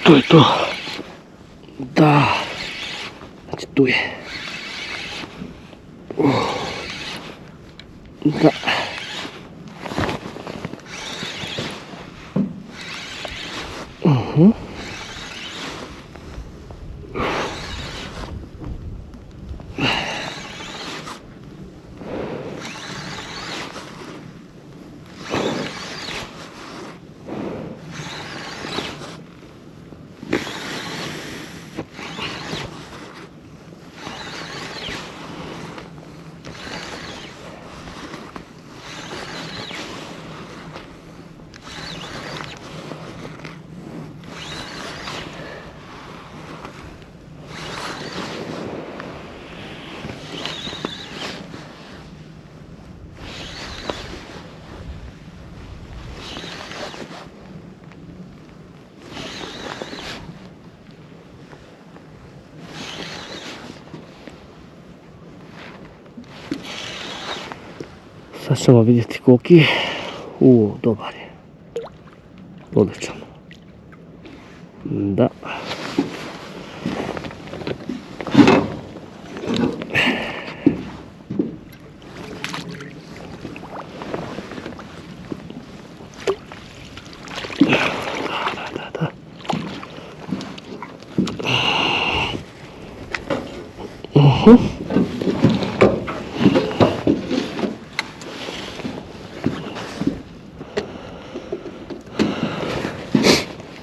To je to. Da. Znači tu je. Da. Sad ćemo vidjeti koliki je. Dobar je. Odličan. Da.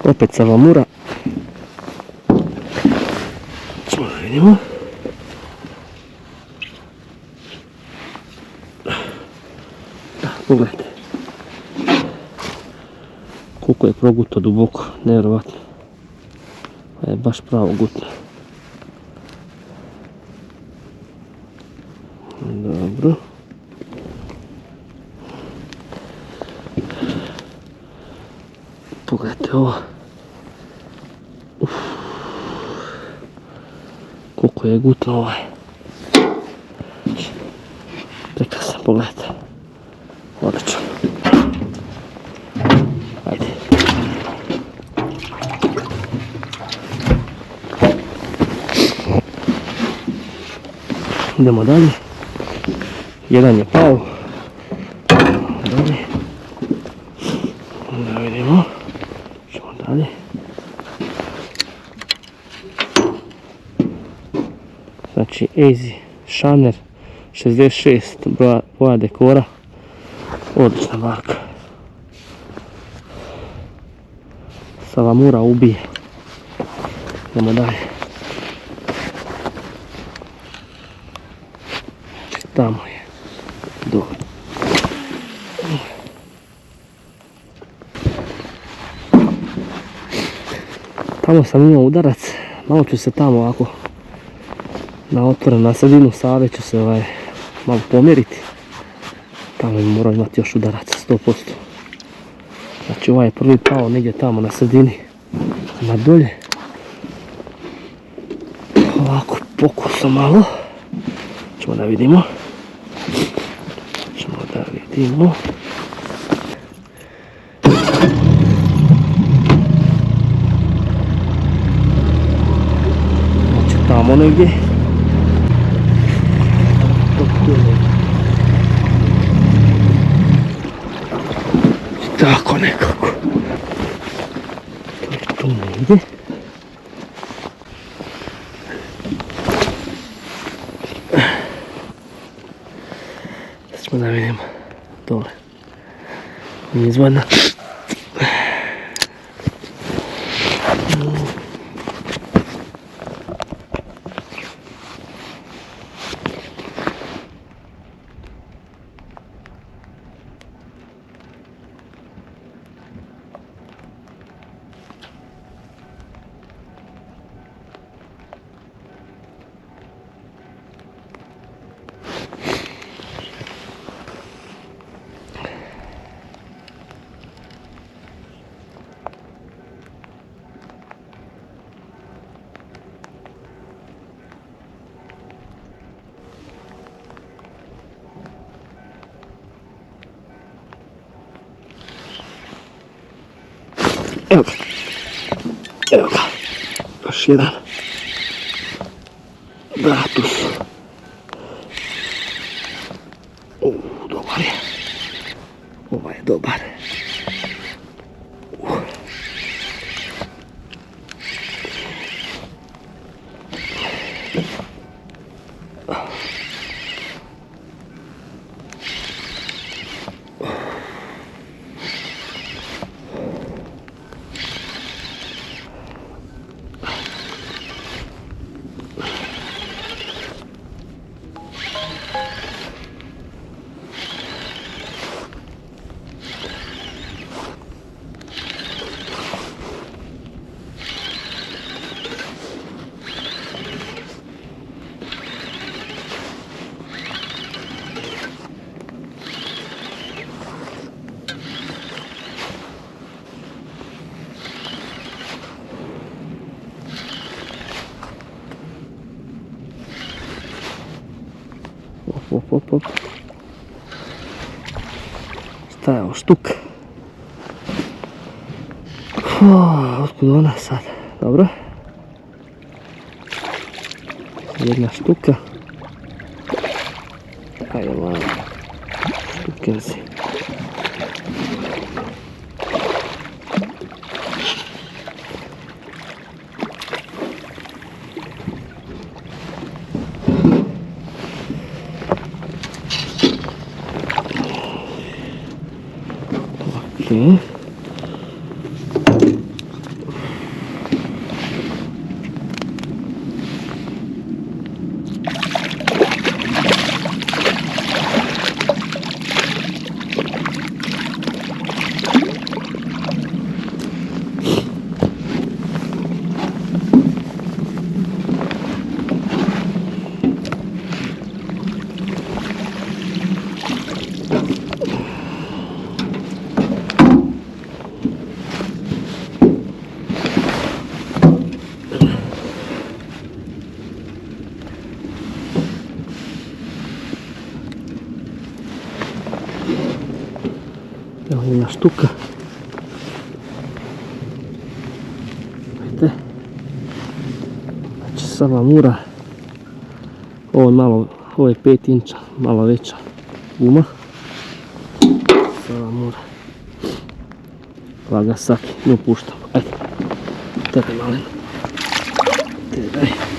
Opet savamura. Ćemo da vidimo. Da, pogledajte. Koliko je proguto duboko, nevjerovatno. Je baš pravo gutno. Dobro. Pogledajte ovo. Koliko je gutno ovaj. Prekrasan, pogledajte. Odlično. Ajde. Idemo dalje. Jedan je pao. Dalje. Da vidimo. Ćemo dalje. Znači Easy Shaner 66 boja dekora. Odlična marka. Savamura ubije. Idemo dalje. Tamo je. Dobro. Tamo sam imao udarac. Malo ću se tamo ovako na otvoren, na sredinu Save ću se malo pomjeriti. Tamo bi morao imati još udaraca 100%. Znači ovaj je prvi pao negdje tamo na sredini. Na dolje. Ovako pokusom malo. Ćemo da vidimo. Znači tamo negdje. Tako nekako. To je tu negdje. da vidimo dole. Izvodna. Evo ga. Evo ga. Još jedan. Bratus. Dobar je. Ovaj je dobar. Op. Šta je ovo štuka? Otkud ona sad? Dobro. Jedna štuka. Ajde malo. Štukenzi. Okay. Evo jedna štuka. Vidite. Znači salamura. Ovo je malo, ovo je 5 inča, malo veća guma. Salamura. Vagasaki, nju puštamo. Ajde. Tebe malinu. Tebe.